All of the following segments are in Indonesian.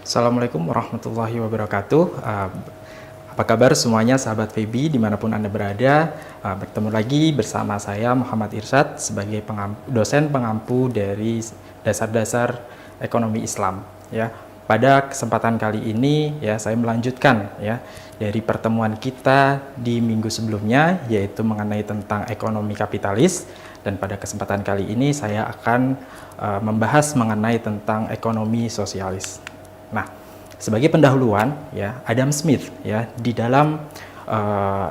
Assalamualaikum warahmatullahi wabarakatuh. Apa kabar semuanya sahabat Febi dimanapun Anda berada. Bertemu lagi bersama saya Muhammad Irsyad sebagai dosen pengampu dari dasar-dasar ekonomi Islam. Ya, pada kesempatan kali ini ya saya melanjutkan ya dari pertemuan kita di minggu sebelumnya, yaitu mengenai tentang ekonomi kapitalis. Dan pada kesempatan kali ini saya akan membahas mengenai tentang ekonomi sosialis. Nah, sebagai pendahuluan ya, Adam Smith ya di dalam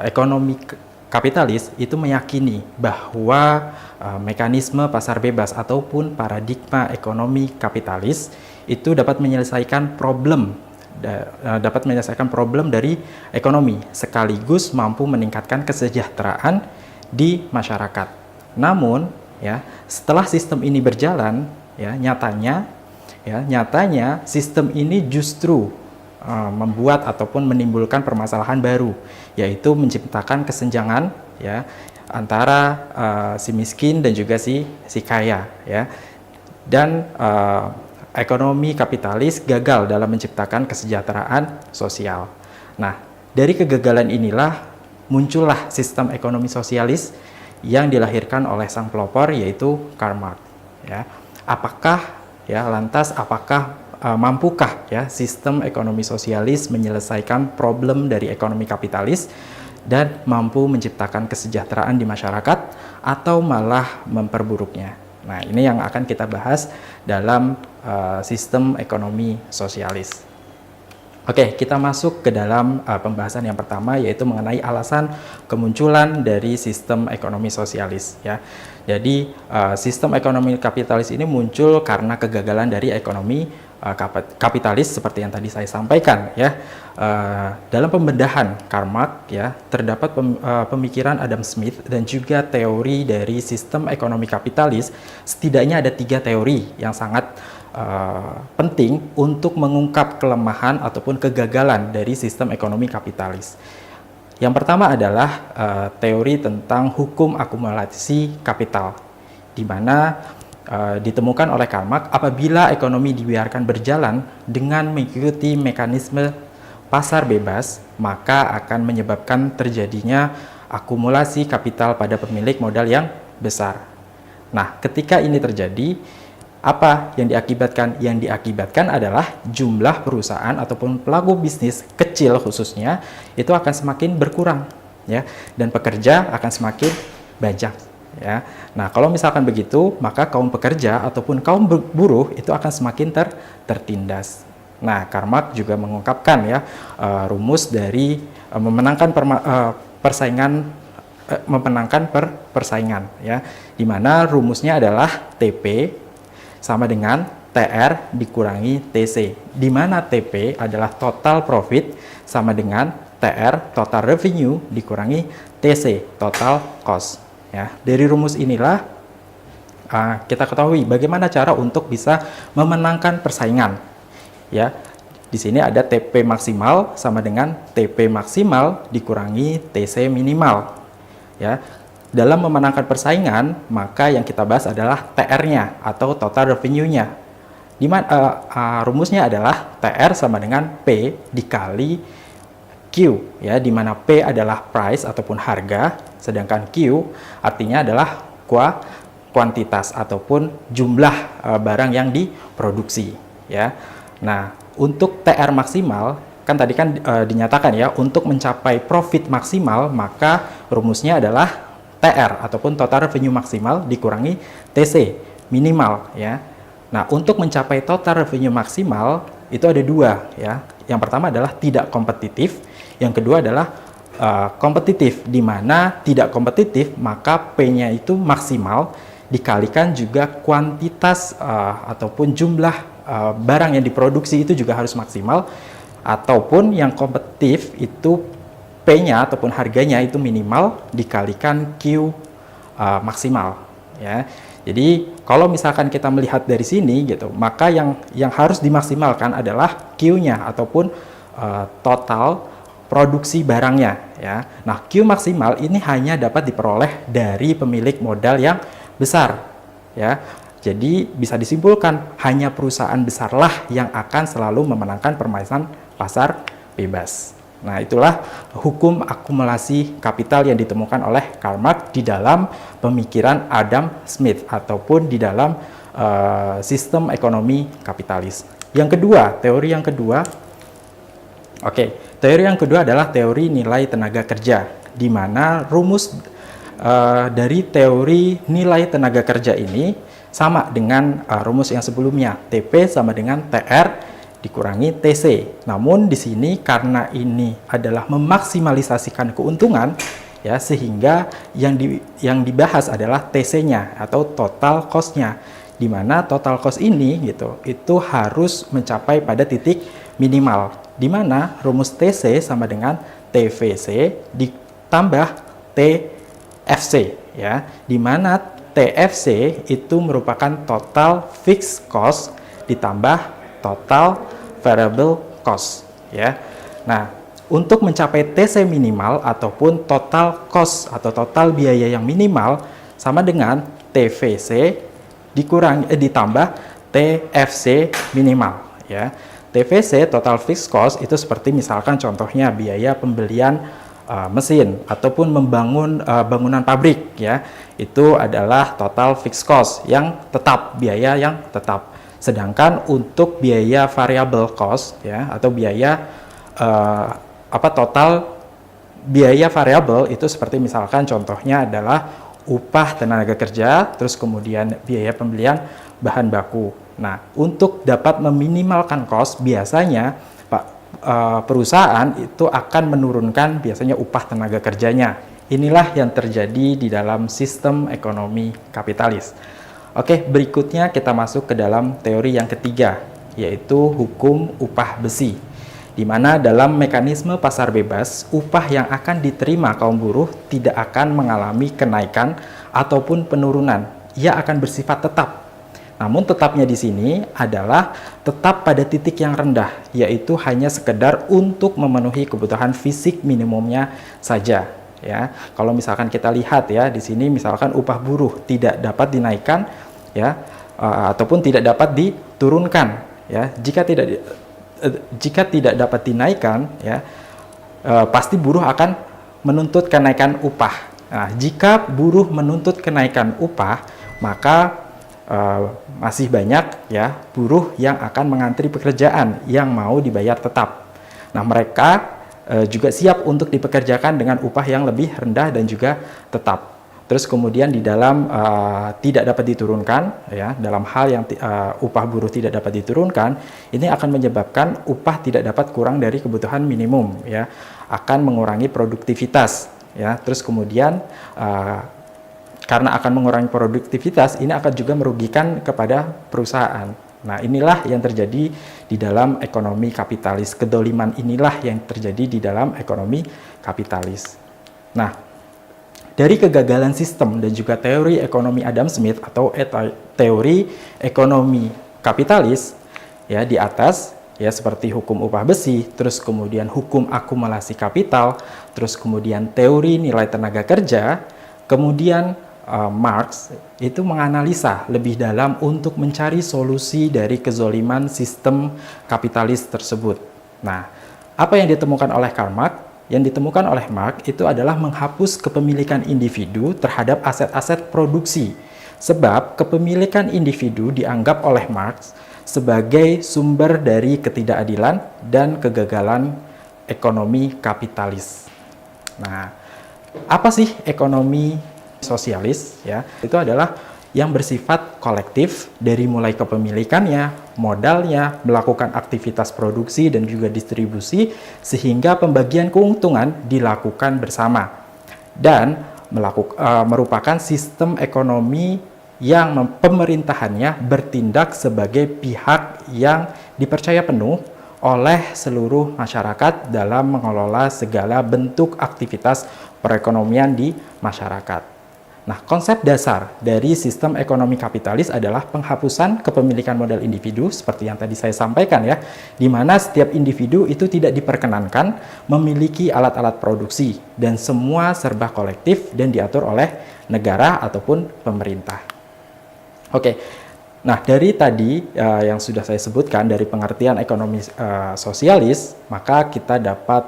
ekonomi kapitalis itu meyakini bahwa mekanisme pasar bebas ataupun paradigma ekonomi kapitalis itu dapat menyelesaikan problem dari ekonomi sekaligus mampu meningkatkan kesejahteraan di masyarakat. Namun ya, setelah sistem ini berjalan ya, nyatanya sistem ini justru membuat ataupun menimbulkan permasalahan baru, yaitu menciptakan kesenjangan ya antara si miskin dan juga si kaya ya. Dan ekonomi kapitalis gagal dalam menciptakan kesejahteraan sosial. Nah, dari kegagalan inilah muncullah sistem ekonomi sosialis yang dilahirkan oleh sang pelopor, yaitu Karl Marx ya. Apakah mampukah ya sistem ekonomi sosialis menyelesaikan problem dari ekonomi kapitalis dan mampu menciptakan kesejahteraan di masyarakat atau malah memperburuknya? Nah, ini yang akan kita bahas dalam sistem ekonomi sosialis. Oke, kita masuk ke dalam pembahasan yang pertama, yaitu mengenai alasan kemunculan dari sistem ekonomi sosialis ya. Jadi sistem ekonomi kapitalis ini muncul karena kegagalan dari ekonomi kapitalis seperti yang tadi saya sampaikan ya. Dalam pembedahan Karl Marx ya, terdapat pemikiran Adam Smith dan juga teori dari sistem ekonomi kapitalis. Setidaknya ada 3 teori yang sangat penting untuk mengungkap kelemahan ataupun kegagalan dari sistem ekonomi kapitalis. Yang pertama adalah teori tentang hukum akumulasi kapital, di mana ditemukan oleh Karl Marx apabila ekonomi dibiarkan berjalan dengan mengikuti mekanisme pasar bebas, maka akan menyebabkan terjadinya akumulasi kapital pada pemilik modal yang besar. Nah, ketika ini terjadi, apa yang diakibatkan? Yang diakibatkan adalah jumlah perusahaan ataupun pelaku bisnis kecil khususnya itu akan semakin berkurang ya, dan pekerja akan semakin banyak ya. Nah, kalau misalkan begitu, maka kaum pekerja ataupun kaum buruh itu akan semakin tertindas. Nah, Karl Marx juga mengungkapkan ya rumus dari memenangkan persaingan ya, di mana rumusnya adalah TP sama dengan TR dikurangi TC, di mana TP adalah total profit sama dengan TR total revenue dikurangi TC total cost ya. Dari rumus inilah kita ketahui bagaimana cara untuk bisa memenangkan persaingan ya. Di sini ada TP maksimal sama dengan TP maksimal dikurangi TC minimal ya. Dalam memenangkan persaingan, maka yang kita bahas adalah TR-nya atau total revenue-nya. Rumusnya adalah TR sama dengan P dikali Q ya, di mana P adalah price ataupun harga, sedangkan Q artinya adalah kuantitas ataupun jumlah barang yang diproduksi ya. Nah, untuk TR maksimal kan tadi kan dinyatakan ya, untuk mencapai profit maksimal maka rumusnya adalah TR ataupun total revenue maksimal dikurangi TC minimal ya. Nah, untuk mencapai total revenue maksimal itu ada 2 ya. Yang pertama adalah tidak kompetitif, yang kedua adalah kompetitif, di mana tidak kompetitif maka P-nya itu maksimal dikalikan juga kuantitas ataupun jumlah barang yang diproduksi itu juga harus maksimal, ataupun yang kompetitif itu P-nya ataupun harganya itu minimal dikalikan Q maksimal, ya. Jadi kalau misalkan kita melihat dari sini gitu, maka yang harus dimaksimalkan adalah Q-nya ataupun total produksi barangnya, ya. Nah, Q maksimal ini hanya dapat diperoleh dari pemilik modal yang besar, ya. Jadi bisa disimpulkan hanya perusahaan besarlah yang akan selalu memenangkan permainan pasar bebas. Nah, itulah hukum akumulasi kapital yang ditemukan oleh Karl Marx di dalam pemikiran Adam Smith ataupun di dalam sistem ekonomi kapitalis. Yang kedua, teori yang kedua, teori yang kedua adalah teori nilai tenaga kerja, di mana rumus dari teori nilai tenaga kerja ini sama dengan rumus yang sebelumnya, TP sama dengan TR dikurangi TC. Namun di sini karena ini adalah memaksimalisasikan keuntungan, ya, sehingga yang dibahas adalah TC-nya atau total cost-nya, di mana total cost ini gitu itu harus mencapai pada titik minimal, di mana rumus TC sama dengan TVC ditambah TFC, ya, di mana TFC itu merupakan total fixed cost ditambah total variable cost, ya. Nah, untuk mencapai TC minimal ataupun total cost atau total biaya yang minimal sama dengan TVC ditambah TFC minimal, ya. TVC total fixed cost itu seperti misalkan contohnya biaya pembelian mesin ataupun membangun bangunan pabrik, ya. Itu adalah total fixed cost yang tetap, biaya yang tetap. Sedangkan untuk biaya variable cost, ya, atau biaya total biaya variabel itu seperti misalkan contohnya adalah upah tenaga kerja, terus kemudian biaya pembelian bahan baku. Nah, untuk dapat meminimalkan cost biasanya perusahaan itu akan menurunkan biasanya upah tenaga kerjanya. Inilah yang terjadi di dalam sistem ekonomi kapitalis. Oke, berikutnya kita masuk ke dalam teori yang ketiga, yaitu hukum upah besi, di mana dalam mekanisme pasar bebas, upah yang akan diterima kaum buruh tidak akan mengalami kenaikan ataupun penurunan. Ia akan bersifat tetap. Namun tetapnya di sini adalah tetap pada titik yang rendah, yaitu hanya sekedar untuk memenuhi kebutuhan fisik minimumnya saja. Ya, kalau misalkan kita lihat ya di sini misalkan upah buruh tidak dapat dinaikkan, ya, ataupun tidak dapat diturunkan, ya. Jika tidak dapat dinaikkan, ya, pasti buruh akan menuntut kenaikan upah. Nah, jika buruh menuntut kenaikan upah, maka masih banyak, ya, buruh yang akan mengantri pekerjaan yang mau dibayar tetap. Nah, mereka juga siap untuk dipekerjakan dengan upah yang lebih rendah dan juga tetap. Terus kemudian di dalam tidak dapat diturunkan, ya, dalam hal yang upah buruh tidak dapat diturunkan, ini akan menyebabkan upah tidak dapat kurang dari kebutuhan minimum, ya, akan mengurangi produktivitas, ya. Terus kemudian karena akan mengurangi produktivitas, ini akan juga merugikan kepada perusahaan. Nah, inilah yang terjadi di dalam ekonomi kapitalis. Kedoliman inilah yang terjadi di dalam ekonomi kapitalis. Nah, dari kegagalan sistem dan juga teori ekonomi Adam Smith atau teori ekonomi kapitalis, ya, di atas, ya, seperti hukum upah besi, terus kemudian hukum akumulasi kapital, terus kemudian teori nilai tenaga kerja, kemudian Marx itu menganalisa lebih dalam untuk mencari solusi dari kezoliman sistem kapitalis tersebut. Nah, apa yang ditemukan oleh Karl Marx? Yang ditemukan oleh Marx itu adalah menghapus kepemilikan individu terhadap aset-aset produksi. Sebab kepemilikan individu dianggap oleh Marx sebagai sumber dari ketidakadilan dan kegagalan ekonomi kapitalis. Nah, apa sih ekonomi sosialis, ya? Itu adalah yang bersifat kolektif dari mulai kepemilikannya, modalnya, melakukan aktivitas produksi dan juga distribusi sehingga pembagian keuntungan dilakukan bersama dan merupakan sistem ekonomi yang pemerintahannya bertindak sebagai pihak yang dipercaya penuh oleh seluruh masyarakat dalam mengelola segala bentuk aktivitas perekonomian di masyarakat. Nah, konsep dasar dari sistem ekonomi kapitalis adalah penghapusan kepemilikan modal individu, seperti yang tadi saya sampaikan ya, di mana setiap individu itu tidak diperkenankan memiliki alat-alat produksi, dan semua serba kolektif dan diatur oleh negara ataupun pemerintah. Oke, nah dari tadi yang sudah saya sebutkan dari pengertian ekonomi sosialis, maka kita dapat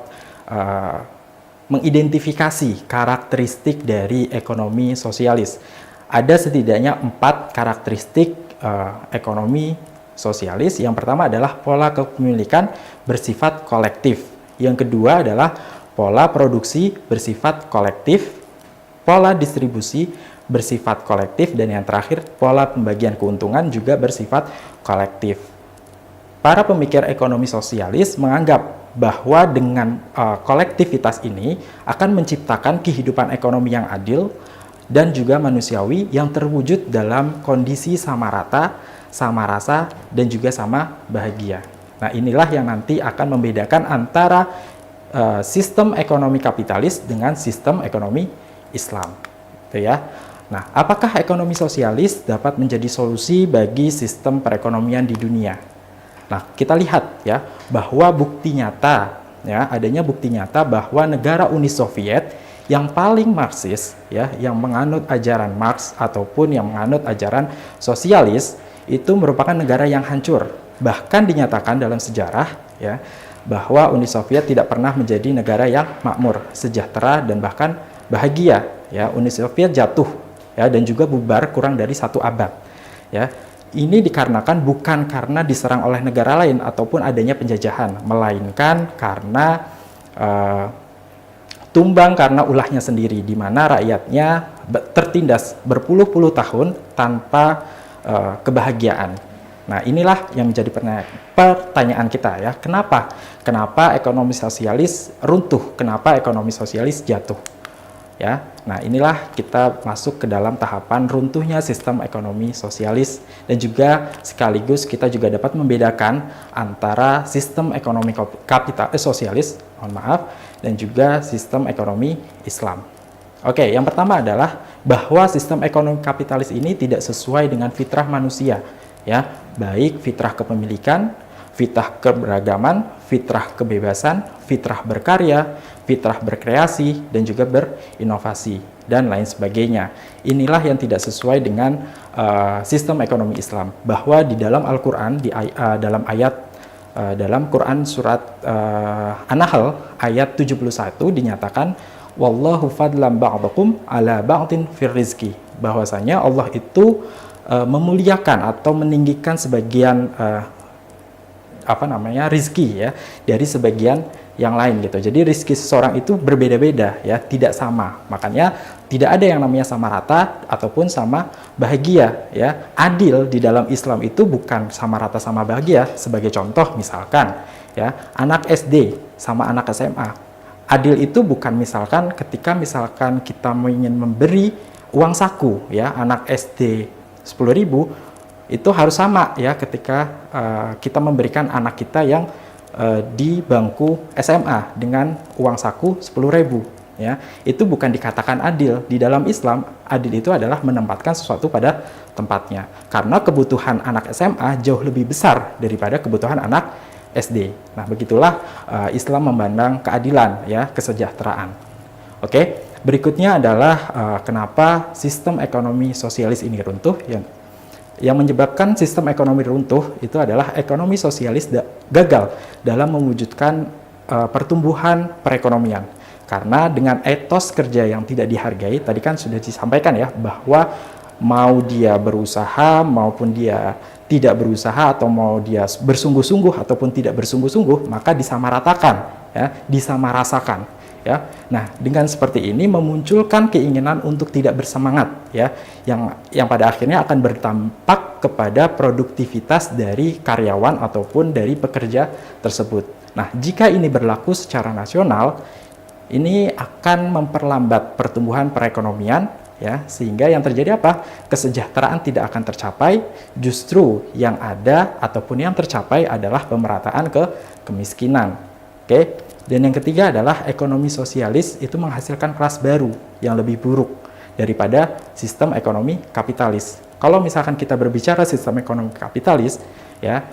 mengidentifikasi karakteristik dari ekonomi sosialis. Ada setidaknya 4 karakteristik ekonomi sosialis. Yang pertama adalah pola kepemilikan bersifat kolektif. Yang kedua adalah pola produksi bersifat kolektif, pola distribusi bersifat kolektif, dan yang terakhir pola pembagian keuntungan juga bersifat kolektif. Para pemikir ekonomi sosialis menganggap bahwa dengan kolektivitas ini akan menciptakan kehidupan ekonomi yang adil dan juga manusiawi yang terwujud dalam kondisi sama rata, sama rasa, dan juga sama bahagia. Nah, inilah yang nanti akan membedakan antara sistem ekonomi kapitalis dengan sistem ekonomi Islam. Gitu ya. Nah, apakah ekonomi sosialis dapat menjadi solusi bagi sistem perekonomian di dunia? Nah, kita lihat ya bahwa bukti nyata ya, adanya bukti nyata bahwa negara Uni Soviet yang paling Marxis ya, yang menganut ajaran Marx ataupun yang menganut ajaran sosialis itu merupakan negara yang hancur. Bahkan dinyatakan dalam sejarah ya bahwa Uni Soviet tidak pernah menjadi negara yang makmur, sejahtera, dan bahkan bahagia ya. Uni Soviet jatuh ya dan juga bubar kurang dari 1 abad ya. Ini dikarenakan bukan karena diserang oleh negara lain ataupun adanya penjajahan, melainkan karena tumbang karena ulahnya sendiri, di mana rakyatnya tertindas berpuluh-puluh tahun tanpa kebahagiaan. Nah, inilah yang menjadi pertanyaan kita ya. Kenapa ekonomi sosialis runtuh? Kenapa ekonomi sosialis jatuh? Ya, nah inilah kita masuk ke dalam tahapan runtuhnya sistem ekonomi sosialis, dan juga sekaligus kita juga dapat membedakan antara sistem ekonomi sosialis, dan juga sistem ekonomi Islam. Oke, yang pertama adalah bahwa sistem ekonomi kapitalis ini tidak sesuai dengan fitrah manusia, ya, baik fitrah kepemilikan, fitrah keberagaman, fitrah kebebasan, fitrah berkarya, fitrah berkreasi, dan juga berinovasi, dan lain sebagainya. Inilah yang tidak sesuai dengan sistem ekonomi Islam, bahwa di dalam Al-Quran, dalam ayat dalam Quran surat An-Nahl ayat 71 dinyatakan wallahu fadlam ba'dakum ala ba'din fir rizki, bahwasanya Allah itu memuliakan atau meninggikan sebagian rizki ya dari sebagian yang lain gitu. Jadi rizki seseorang itu berbeda-beda ya, tidak sama. Makanya tidak ada yang namanya sama rata ataupun sama bahagia ya. Adil di dalam Islam itu bukan sama rata sama bahagia. Sebagai contoh misalkan ya, anak SD sama anak SMA. Adil itu bukan misalkan ketika misalkan kita ingin memberi uang saku ya, anak SD 10.000 itu harus sama ya ketika kita memberikan anak kita yang di bangku SMA dengan uang saku 10.000 ya. Itu bukan dikatakan adil. Di dalam Islam, adil itu adalah menempatkan sesuatu pada tempatnya. Karena kebutuhan anak SMA jauh lebih besar daripada kebutuhan anak SD. Nah, begitulah Islam memandang keadilan ya, kesejahteraan. Oke, berikutnya adalah kenapa sistem ekonomi sosialis ini runtuh. Yang menyebabkan sistem ekonomi runtuh itu adalah ekonomi sosialis gagal dalam mewujudkan pertumbuhan perekonomian. Karena dengan etos kerja yang tidak dihargai, tadi kan sudah disampaikan ya, bahwa mau dia berusaha maupun dia tidak berusaha, atau mau dia bersungguh-sungguh ataupun tidak bersungguh-sungguh, maka disamaratakan ya, disamarasakan. Ya. Nah, dengan seperti ini memunculkan keinginan untuk tidak bersemangat ya, yang pada akhirnya akan berdampak kepada produktivitas dari karyawan ataupun dari pekerja tersebut. Nah, jika ini berlaku secara nasional, ini akan memperlambat pertumbuhan perekonomian ya, sehingga yang terjadi apa? Kesejahteraan tidak akan tercapai, justru yang ada ataupun yang tercapai adalah pemerataan kemiskinan. Oke. Dan yang ketiga adalah ekonomi sosialis itu menghasilkan kelas baru yang lebih buruk daripada sistem ekonomi kapitalis. Kalau misalkan kita berbicara sistem ekonomi kapitalis, ya,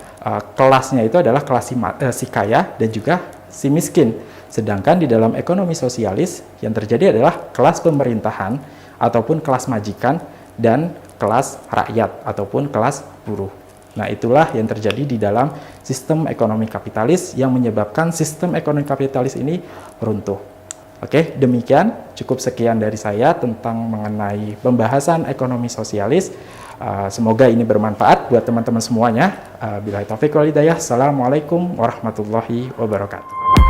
kelasnya itu adalah kelas si kaya dan juga si miskin. Sedangkan di dalam ekonomi sosialis yang terjadi adalah kelas pemerintahan ataupun kelas majikan dan kelas rakyat ataupun kelas buruh. Nah, itulah yang terjadi di dalam sistem ekonomi kapitalis yang menyebabkan sistem ekonomi kapitalis ini runtuh. Oke, demikian cukup sekian dari saya tentang mengenai pembahasan ekonomi sosialis. Semoga ini bermanfaat buat teman-teman semuanya. Billahi taufiq wal hidayah. Assalamualaikum warahmatullahi wabarakatuh.